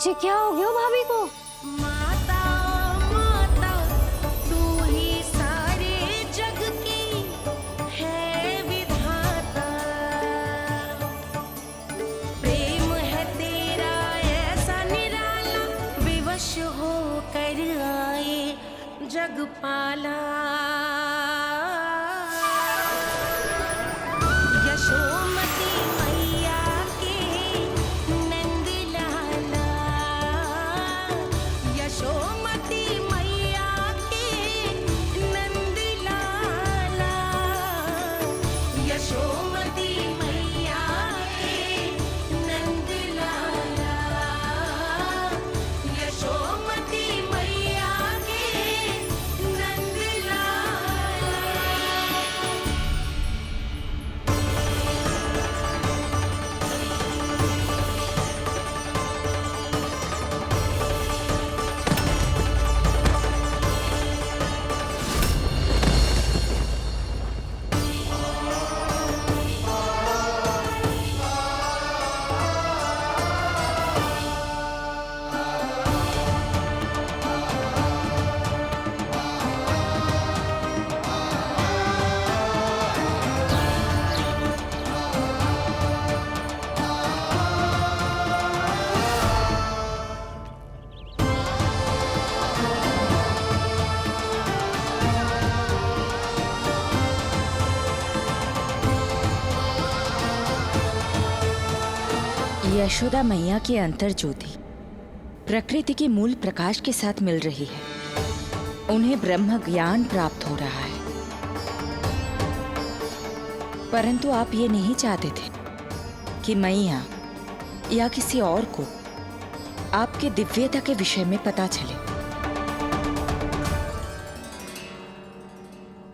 जी क्या हो गया भाभी को? माता माता तू ही सारे जग की है विधाता, प्रेम है तेरा ऐसा निराला, विवश हो कर आए जग पाला। यशोमती मैया के नंद लाला, यशोमती मैया के नंद लाला, यशोमती मैया के नंद लाला, यशोमती मैया के नंद लाला। यशोदा मैया की अंतर ज्योति प्रकृति के मूल प्रकाश के साथ मिल रही है। उन्हें ब्रह्म ज्ञान प्राप्त हो रहा है। परंतु आप ये नहीं चाहते थे कि मैया या किसी और को आपके दिव्यता के विषय में पता चले।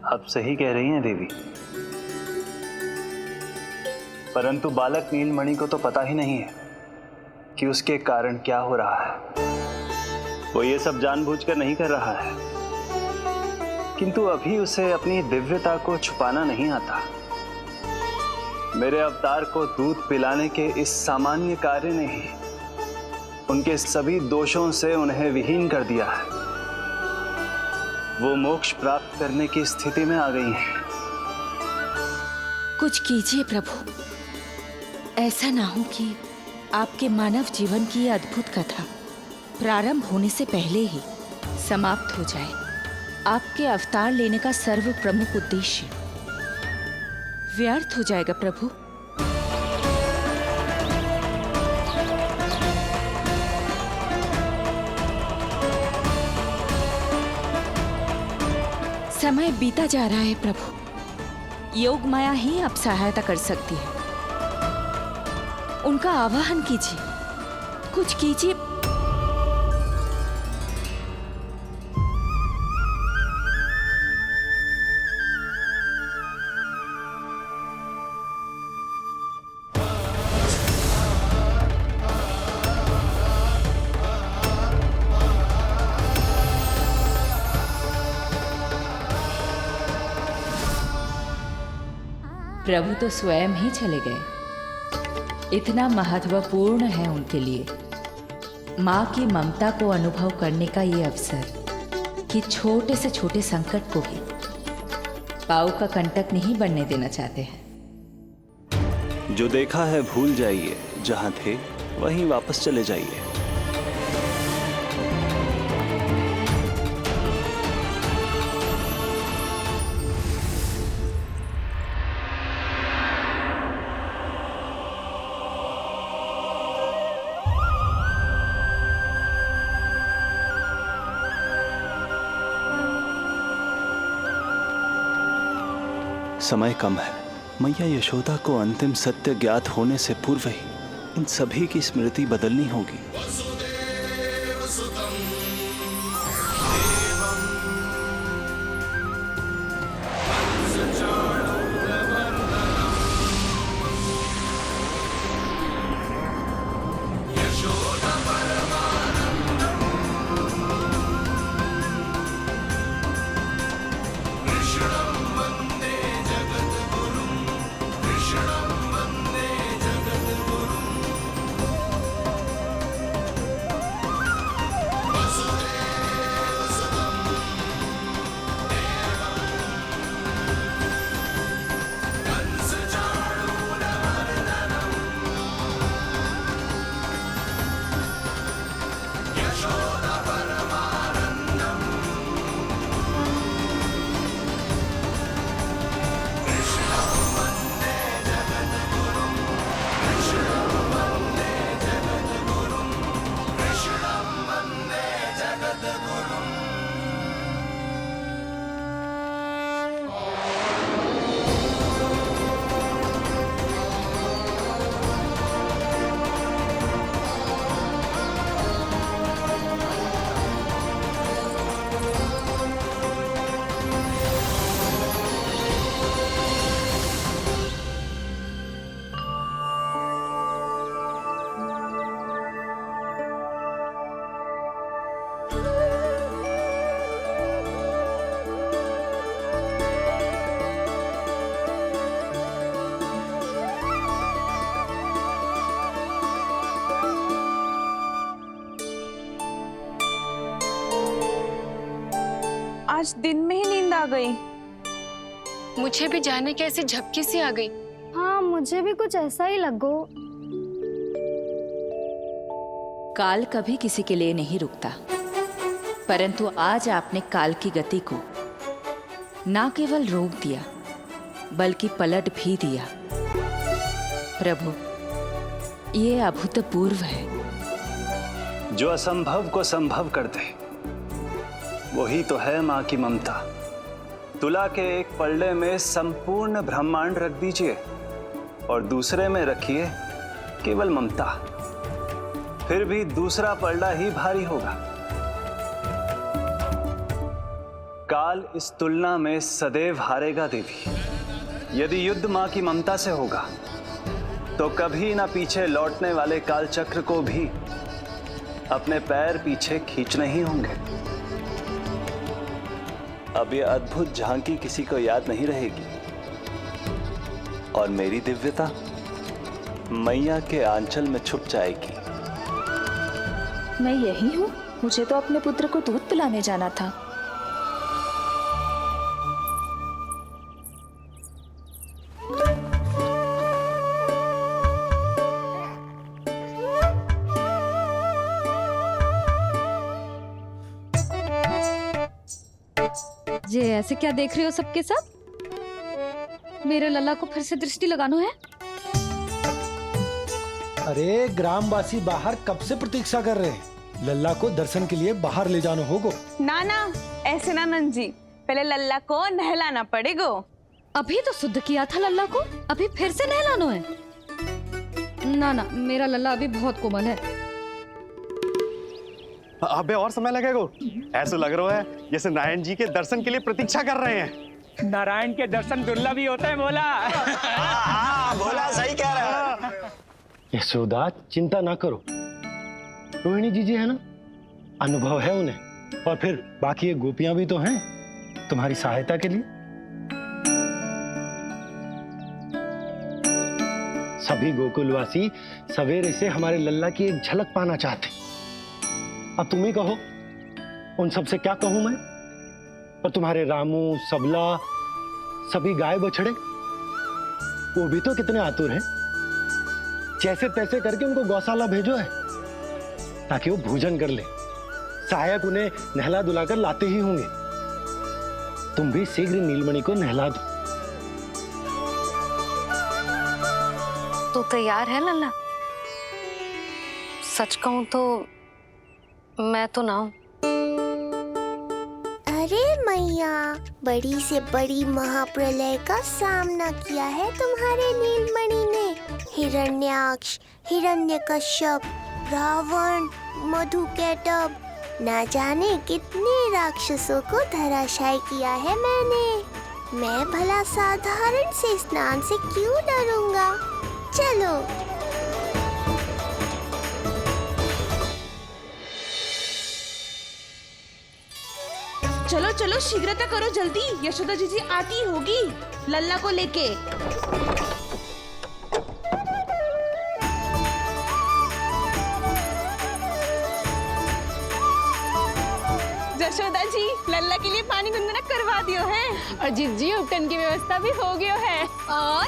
आप सही कह रही हैं देवी, परंतु बालक नीलमणि को तो पता ही नहीं है कि उसके कारण क्या हो रहा है। वो ये सब जानबूझकर नहीं कर रहा है, किंतु अभी उसे अपनी दिव्यता को छुपाना नहीं आता। मेरे अवतार को दूध पिलाने के इस सामान्य कार्य ने ही उनके सभी दोषों से उन्हें विहीन कर दिया है। वो मोक्ष प्राप्त करने की स्थिति में आ गई हैं। कुछ कीजिए प्रभु, ऐसा ना हो कि आपके मानव जीवन की ये अद्भुत कथा प्रारंभ होने से पहले ही समाप्त हो जाए। आपके अवतार लेने का सर्व प्रमुख उद्देश्य व्यर्थ हो जाएगा प्रभु। समय बीता जा रहा है प्रभु। योग माया ही अब सहायता कर सकती है। उनका आवाहन कीजिए, कुछ कीजिए। प्रभु तो स्वयं ही चले गए। इतना महत्वपूर्ण है उनके लिए माँ की ममता को अनुभव करने का ये अवसर कि छोटे से छोटे संकट को भी पाँव का कंटक नहीं बनने देना चाहते हैं। जो देखा है भूल जाइए, जहां थे वहीं वापस चले जाइए। समय कम है। मैया यशोदा को अंतिम सत्य ज्ञात होने से पूर्व ही इन सभी की स्मृति बदलनी होगी। आज दिन में ही नींद आ गई। मुझे भी जाने के ऐसी झपकी सी आ गई। हाँ, मुझे भी कुछ ऐसा ही लगो। काल कभी किसी के लिए नहीं रुकता, परंतु आज आपने काल की गति को ना केवल रोक दिया बल्कि पलट भी दिया। प्रभु, ये अभूतपूर्व है। जो असंभव को संभव कर दे वही तो है माँ की ममता। तुला के एक पलड़े में संपूर्ण ब्रह्मांड रख दीजिए और दूसरे में रखिए केवल ममता, फिर भी दूसरा पलड़ा ही भारी होगा। काल इस तुलना में सदैव हारेगा देवी। यदि युद्ध मां की ममता से होगा तो कभी ना पीछे लौटने वाले काल चक्र को भी अपने पैर पीछे खींचने ही होंगे। अब ये अद्भुत झांकी किसी को याद नहीं रहेगी और मेरी दिव्यता मैया के आंचल में छुप जाएगी। मैं यही हूँ। मुझे तो अपने पुत्र को दूध पिलाने जाना था। ये ऐसे क्या देख रहे हो सबके सब? मेरे लल्ला को फिर से दृष्टि लगाना है? अरे ग्रामवासी बाहर कब से प्रतीक्षा कर रहे हैं। लल्ला को दर्शन के लिए बाहर ले जाना होगा। ना ना, ऐसे ना नंद जी, पहले लल्ला को नहलाना पड़ेगा। अभी तो शुद्ध किया था लल्ला को, अभी फिर से नहलाना है? ना ना, मेरा लल्ला अभी बहुत कोमल है। अबे और समय लगेगा। ऐसा लग रहा है जैसे नारायण जी के दर्शन के लिए प्रतीक्षा कर रहे हैं। नारायण के दर्शन दुर्लभ ही होते हैं। बोला बोला सही कह रहा है। यशोदा, चिंता ना करो। रोहिणी जी है ना, अनुभव है उन्हें, और फिर बाकी ये गोपियां भी तो हैं तुम्हारी सहायता के लिए। सभी गोकुलवासी सवेरे से हमारे लल्ला की एक झलक पाना चाहते। अब तुम ही कहो, उन सब से क्या कहूं मैं? और तुम्हारे रामू, सबला, सभी गाय बछड़े, वो भी तो कितने आतुर हैं। जैसे तैसे करके उनको गौशाला भेजो है ताकि वो भोजन कर ले। सहायक उन्हें नहला धुलाकर लाते ही होंगे। तुम भी शीघ्र नीलमणि को नहला दो। तो तैयार है लल्ला? सच कहूं तो मैं तो ना हूं। अरे मैया, बड़ी से बड़ी महाप्रलय का सामना किया है तुम्हारे नीलमणि ने। हिरण्याक्ष, हिरण्यकश्यप, रावण, मधुकैटभ, ना जाने कितने राक्षसों को धराशायी किया है मैंने। मैं भला साधारण से स्नान से क्यों डरूंगा? चलो। चलो चलो, शीघ्रता करो जल्दी, यशोदा जी आती होगी लल्ला को लेके। यशोदा जी, लल्ला के लिए पानी गुनगुना करवा दियो है। और जिज्जी उपटन की व्यवस्था भी हो गई है। और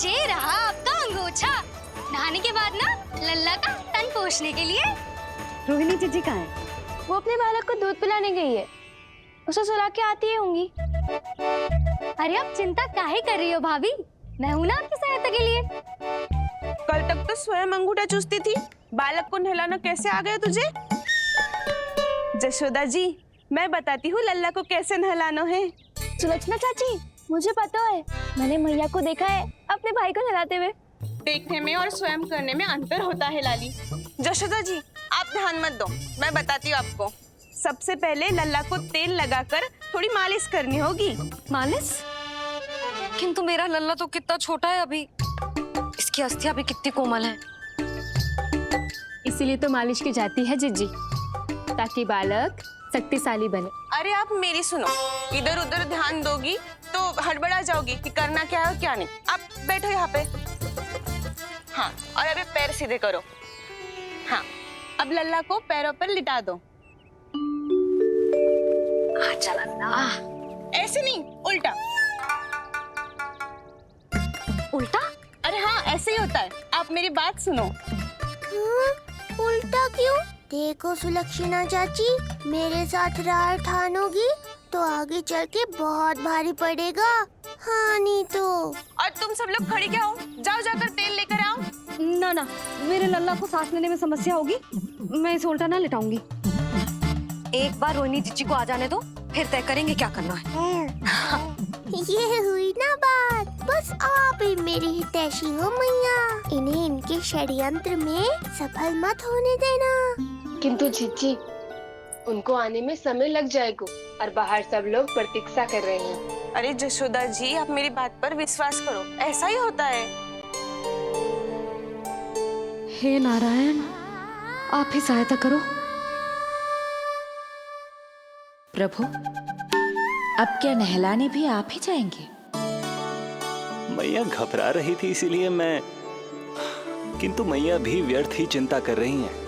ये रहा आपका अंगोछा। नहाने के बाद ना लल्ला का तन पोंछने के लिए। रोहिणी जीजी कहाँ है? वो अपने बालक को दूध पिलाने गई है। उसे सुला के आती ही होंगी। अरे आप चिंता काहे कर रही हो भाभी? मैं हूं ना आपकी सहायता के लिए। कल तक तो स्वयं अंगूठा चूसती थी, बालक को नहलाना कैसे आ गया तुझे? यशोदा जी, मैं बताती हूँ लल्ला को कैसे नहलाना है। सुलक्षणा चाची, मुझे पता है, मैंने मैया को देखा है अपने भाई को नहलाते हुए। देखने में और स्वयं करने में अंतर होता है लाली। यशोदा जी, आप ध्यान मत दो, मैं बताती हूँ आपको। सबसे पहले लल्ला को तेल लगाकर थोड़ी मालिश करनी होगी। मालिश? किंतु मेरा लल्ला तो कितना छोटा है अभी। इसकी अस्थियां भी कितनी कोमल है। इसीलिए तो मालिश की जाती है जिज्जी, ताकि बालक शक्तिशाली बने। अरे आप मेरी सुनो, इधर उधर ध्यान दोगी तो हड़बड़ा जाओगी कि करना क्या है और क्या नहीं। आप बैठो यहाँ पे। हाँ, और अभी पैर सीधे करो। हाँ, अब लल्ला को पैरों पर लिटा दो। आजा लल्ला। ऐसे नहीं, उल्टा। उल्टा? अरे हाँ, ऐसे ही होता है। आप मेरी बात सुनो। उल्टा क्यों? देखो सुलक्षणा चाची, मेरे साथ रार ठानोगी तो आगे चल के बहुत भारी पड़ेगा। हाँ नहीं तो। और तुम सब लोग खड़ी क्या हो? जाओ जाकर तेल लेकर आओ। ना ना, मेरे लल्ला को सांस लेने में समस्या होगी, मैं इसे उल्टा ना लेटाऊंगी। एक बार रोहिणी जीजी को आ जाने दो, फिर तय करेंगे क्या करना है। ये हुई ना बात। बस आप ही मेरी हितैषी हो मैया। इन्हें इनके षड्यंत्र में सफल मत होने देना। किंतु जीजी, उनको आने में समय लग जाएगा और बाहर सब लोग प्रतीक्षा कर रहे हैं। अरे जशोदा जी, आप मेरी बात पर विश्वास करो, ऐसा ही होता है। हे नारायण, आप ही सहायता करो। प्रभु, अब क्या नहलाने भी आप ही जाएंगे? मैया घबरा रही थी इसीलिए मैं, किंतु मैया भी व्यर्थ ही चिंता कर रही हैं।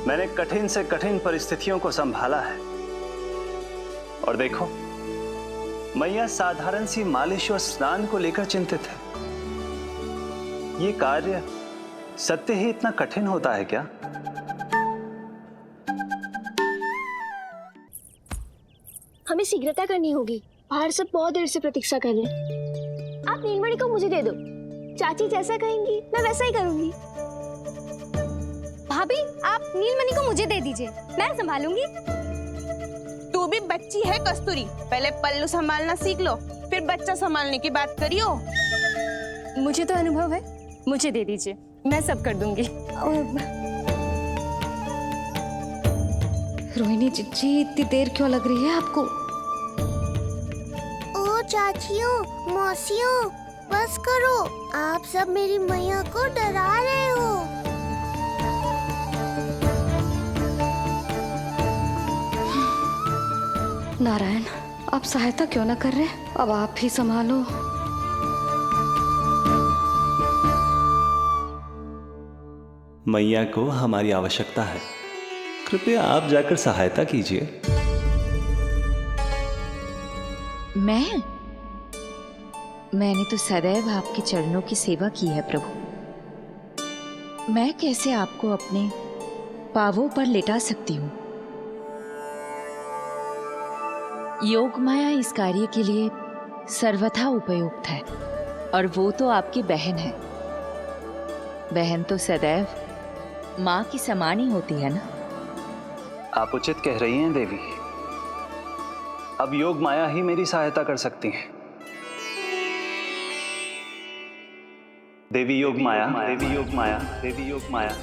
मैंने कठिन से कठिन परिस्थितियों को संभाला है और देखो, मैया साधारण सी मालिश और स्नान को लेकर चिंतित है। ये कार्य सत्य ही इतना कठिन होता है क्या? हमें शीघ्रता करनी होगी, बाहर सब बहुत देर से प्रतीक्षा कर रहे हैं। आप नीलमणि को मुझे दे दो, चाची जैसा कहेंगी मैं वैसा ही करूंगी। भाभी, आप नीलमणि को मुझे दे दीजिए, मैं संभालूंगी। तू भी बच्ची है कस्तूरी, पहले पल्लू संभालना सीख लो, फिर बच्चा संभालने की बात करियो। मुझे तो अनुभव है, मुझे दे दीजिए, मैं सब कर दूंगी। रोहिणी जीजी, इतनी देर क्यों लग रही है आपको? ओ चाचियों, मौसियों, बस करो। आप सब मेरी मैया को डरा रहे हो। नारायण, आप सहायता क्यों ना कर रहे? अब आप ही संभालो। मैया को हमारी आवश्यकता है, कृपया आप जाकर सहायता कीजिए। मैंने तो सदैव आपके चरणों की सेवा की है प्रभु। मैं कैसे आपको अपने पांवों पर लेटा सकती हूँ? योग माया इस कार्य के लिए सर्वथा उपयुक्त है, और वो तो आपकी बहन है। बहन तो सदैव माँ की समान ही होती है ना। आप उचित कह रही हैं देवी। अब योग माया ही मेरी सहायता कर सकती हैं। देवी योग माया, देवी योग माया, देवी योग माया।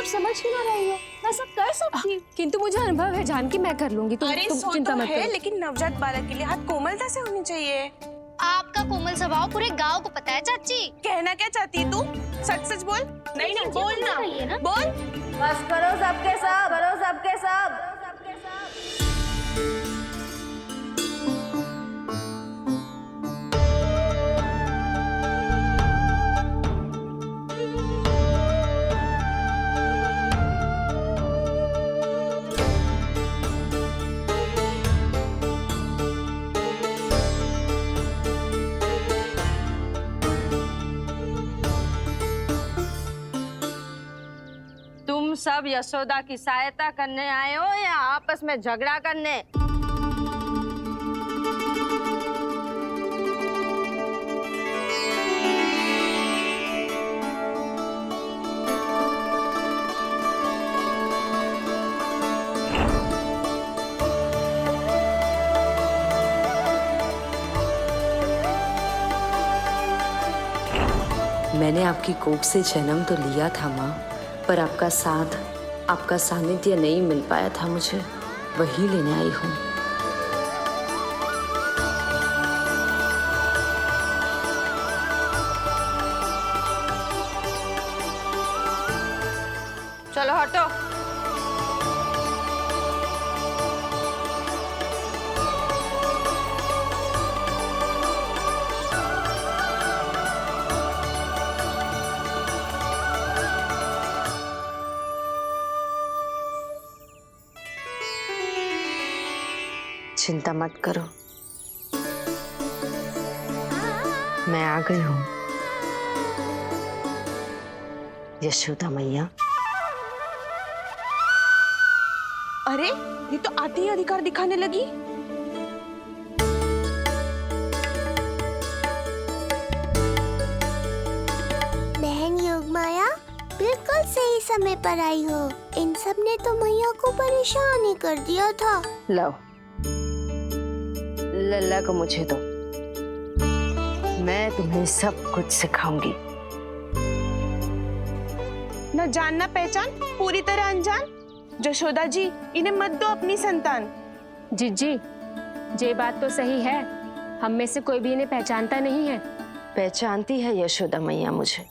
समझ क्यों ना रही हो? मैं सब कर सकती हूँ। किंतु मुझे अनुभव है जानकी, मैं कर लूंगी। तुम चिंता मत करो। लेकिन नवजात बालक के लिए हाथ कोमलता से होनी चाहिए। आपका कोमल स्वभाव पूरे गांव को पता है चाची। कहना क्या चाहती है तू? सच सच बोल। नहीं बोलना, बोल। बस करो सबके सब, करो सबके सब। सब यशोदा की सहायता करने आए हो या आपस में झगड़ा करने? मैंने आपकी कोख से जन्म तो लिया था माँ, पर आपका साथ, आपका सानिध्य नहीं मिल पाया था मुझे, वही लेने आई हूँ। चलो हटो। चिंता मत करो, मैं आ गई हूँ। यशोदा मैया। अरे ये तो आते ही अधिकार दिखाने लगी। बहन योगमाया बिल्कुल सही समय पर आई हो। इन सब ने तो मैया को परेशान ही कर दिया था। लो, लल्ला को मुझे दो, मैं तुम्हें सब कुछ सिखाऊंगी। न जान न पहचान, पूरी तरह अनजान। जशोदा जी, इन्हें मत दो अपनी संतान। जीजी, ये बात तो सही है, हम में से कोई भी इन्हें पहचानता नहीं है। पहचानती है यशोदा मैया मुझे।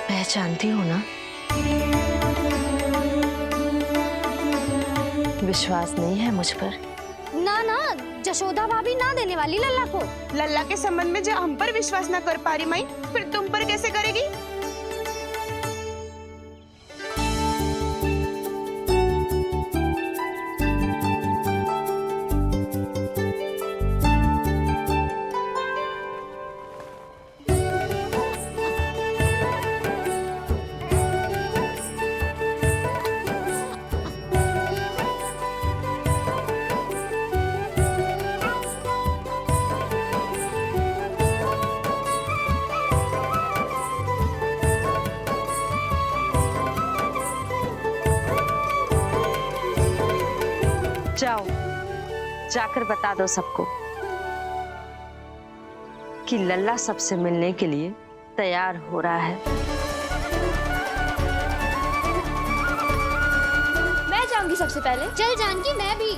पहचानती हो ना? विश्वास नहीं है मुझ पर? ना ना, जशोदा भाभी ना देने वाली लल्ला को। लल्ला के संबंध में जो हम पर विश्वास न कर पा रही माई, फिर तुम पर कैसे करेगी? जाओ, जाकर बता दो सबको कि लल्ला सबसे मिलने के लिए तैयार हो रहा है। मैं जाऊंगी सबसे पहले। चल जानकी, मैं भी।